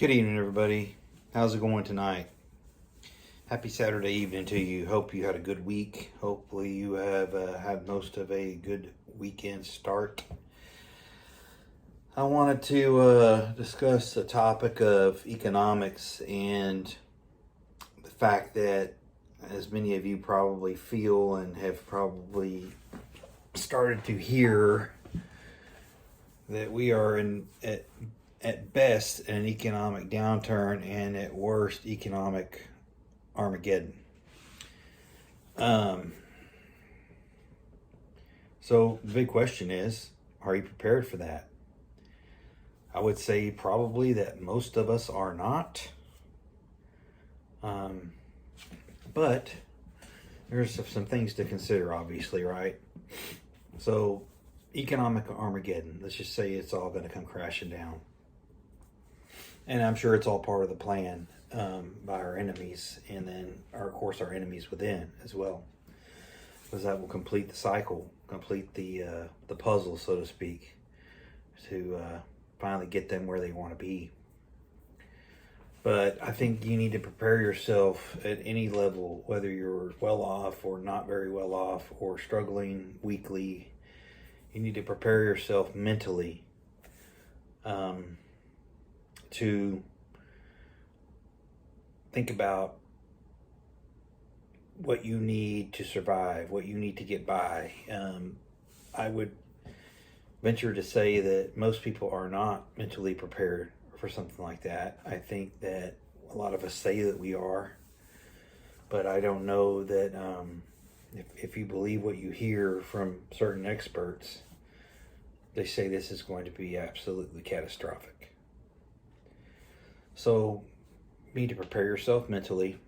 Good evening, everybody. How's it going tonight? Happy Saturday evening to you. Hope you had a good week. Hopefully, you have had most of a good weekend start. I wanted to discuss the topic of economics and the fact that, as many of you probably feel and have probably started to hear, that we are at best an economic downturn and at worst economic Armageddon. So the big question is, are you prepared for that? I would say probably that most of us are not. But there's some things to consider, obviously, right? So economic Armageddon, let's just say it's all going to come crashing down. And I'm sure it's all part of the plan by our enemies, and then, of course, our enemies within as well, because that will complete the cycle, complete the puzzle, so to speak, to finally get them where they want to be. But I think you need to prepare yourself at any level, whether you're well off or not very well off or struggling weekly. You need to prepare yourself mentally to think about what you need to survive, what you need to get by. I would venture to say that most people are not mentally prepared for something like that. I think that a lot of us say that we are, but I don't know that if you believe what you hear from certain experts, they say this is going to be absolutely catastrophic. So you need to prepare yourself mentally,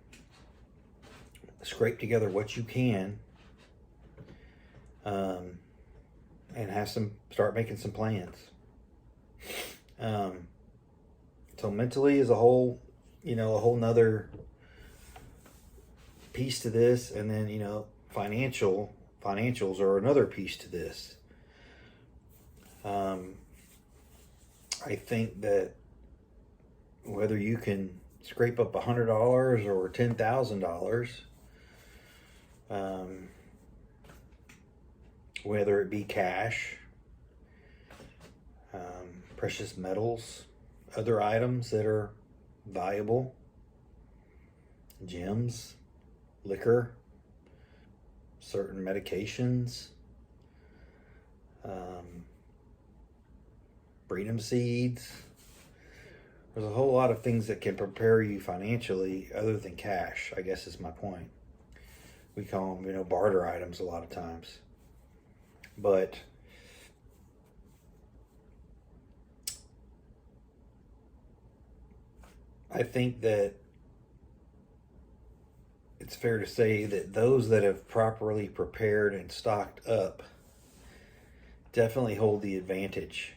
scrape together what you can, and start making some plans. So mentally is a whole nother piece to this, and then financials are another piece to this. I think that whether you can scrape up $100 or $10,000, whether it be cash, precious metals, other items that are valuable, gems, liquor, certain medications, freedom seeds. There's a whole lot of things that can prepare you financially other than cash, I guess is my point. We call them, barter items a lot of times. But I think that it's fair to say that those that have properly prepared and stocked up definitely hold the advantage.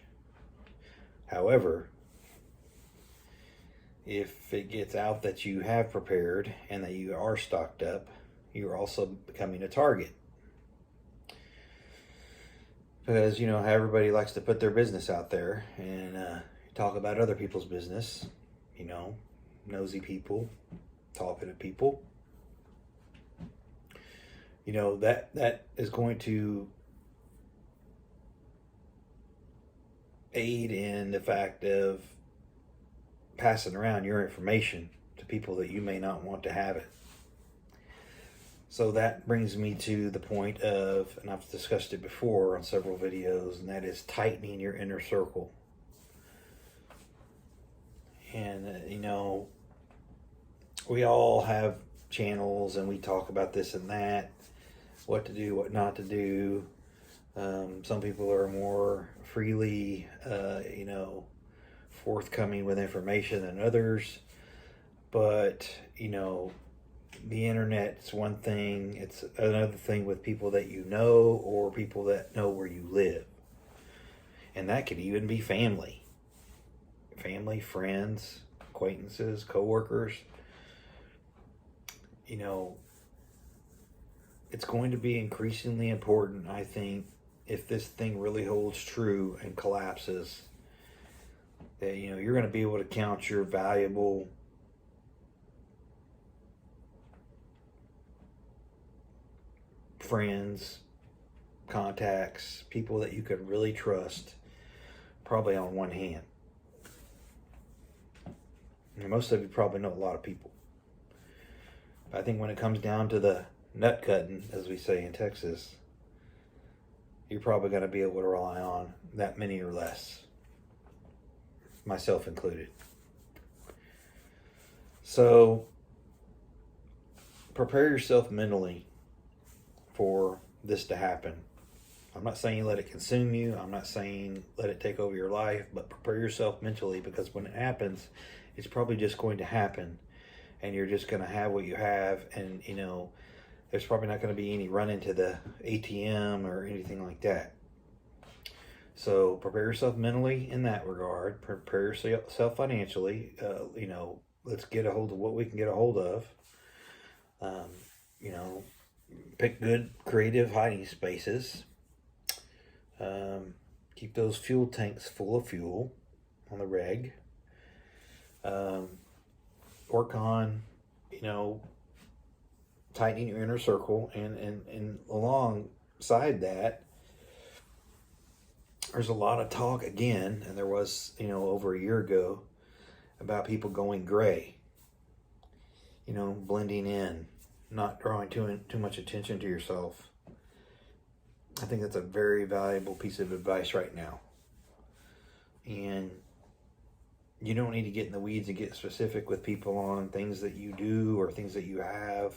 However, if it gets out that you have prepared and that you are stocked up, you're also becoming a target. Because, how everybody likes to put their business out there and talk about other people's business, nosy people, talkative people. That is going to aid in the fact of passing around your information to people that you may not want to have it. So that brings me to the point of, and I've discussed it before on several videos, and that is tightening your inner circle. And, we all have channels and we talk about this and that, what to do, what not to do. Some people are more freely, forthcoming with information than others. But, the internet's one thing. It's another thing with people that you know or people that know where you live. And that could even be family. Family, friends, acquaintances, coworkers. It's going to be increasingly important, I think, if this thing really holds true and collapses, that, you know, you're going to be able to count your valuable friends, contacts, people that you could really trust, probably on one hand. And most of you probably know a lot of people. But I think when it comes down to the nut cutting, as we say in Texas, you're probably going to be able to rely on that many or less, myself included. So prepare yourself mentally for this to happen. I'm not saying let it consume you. I'm not saying let it take over your life, but prepare yourself mentally, because when it happens, it's probably just going to happen, and you're just going to have what you have, and, you know, there's probably not going to be any run into the ATM or anything like that. So prepare yourself mentally in that regard. Prepare yourself financially. You know, let's get a hold of what we can get a hold of. You know, pick good creative hiding spaces. Keep those fuel tanks full of fuel on the reg. Work on, you know, tightening your inner circle, and alongside that, there's a lot of talk again, and there was, you know, over a year ago, about people going gray, you know, blending in, not drawing too much attention to yourself. I think that's a very valuable piece of advice right now. And you don't need to get in the weeds and get specific with people on things that you do or things that you have.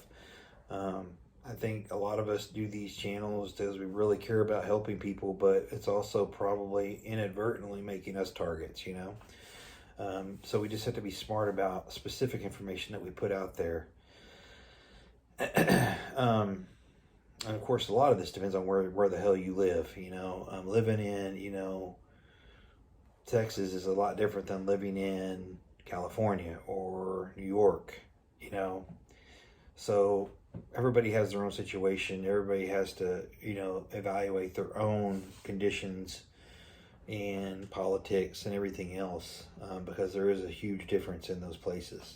I think a lot of us do these channels because we really care about helping people, but it's also probably inadvertently making us targets, you know? So we just have to be smart about specific information that we put out there. And of course, a lot of this depends on where the hell you live, you know? Living in, you know, Texas is a lot different than living in California or New York, you know? So everybody has their own situation. Everybody has to, you know, evaluate their own conditions and politics and everything else, because there is a huge difference in those places.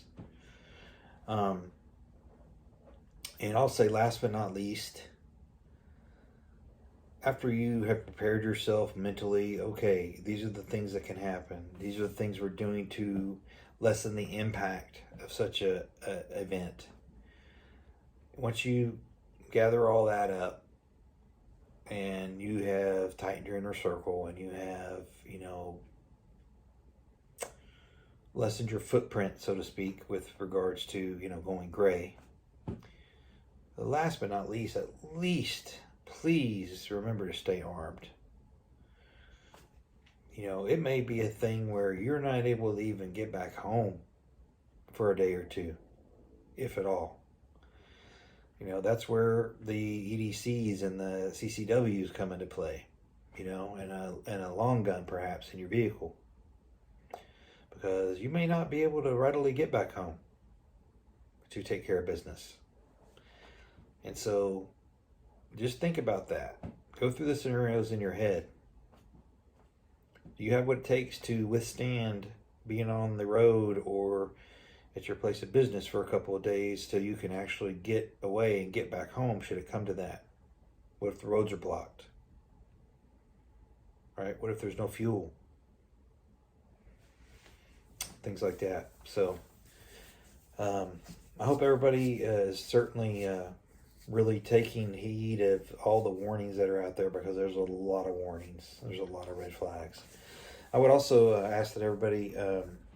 And I'll say, last but not least, after you have prepared yourself mentally, okay, these are the things that can happen. These are the things we're doing to lessen the impact of such a event. Once you gather all that up, and you have tightened your inner circle, and you have, you know, lessened your footprint, so to speak, with regards to, you know, going gray. Last but not least, at least, please remember to stay armed. You know, it may be a thing where you're not able to even get back home for a day or two, if at all. You know, that's where the EDCs and the CCWs come into play, you know, and a long gun perhaps in your vehicle, because you may not be able to readily get back home to take care of business. And so just think about that. Go through the scenarios in your head. Do you have what it takes to withstand being on the road or at your place of business for a couple of days till you can actually get away and get back home, should it come to that? What if the roads are blocked? Right? What if there's no fuel? Things like that. So I hope everybody is certainly really taking heed of all the warnings that are out there, because there's a lot of warnings. There's a lot of red flags. I would also ask that everybody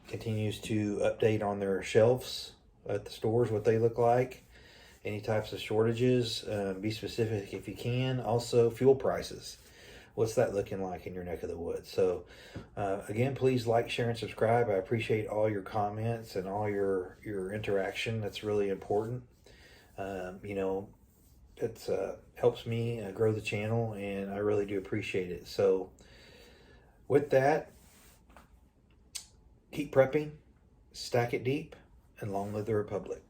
continues to update on their shelves at the stores, what they look like, any types of shortages. Be specific if you can. Also, fuel prices. What's that looking like in your neck of the woods? So, again, please like, share, and subscribe. I appreciate all your comments and all your interaction. That's really important. You know, it helps me grow the channel, and I really do appreciate it. So, with that, keep prepping, stack it deep, and long live the Republic.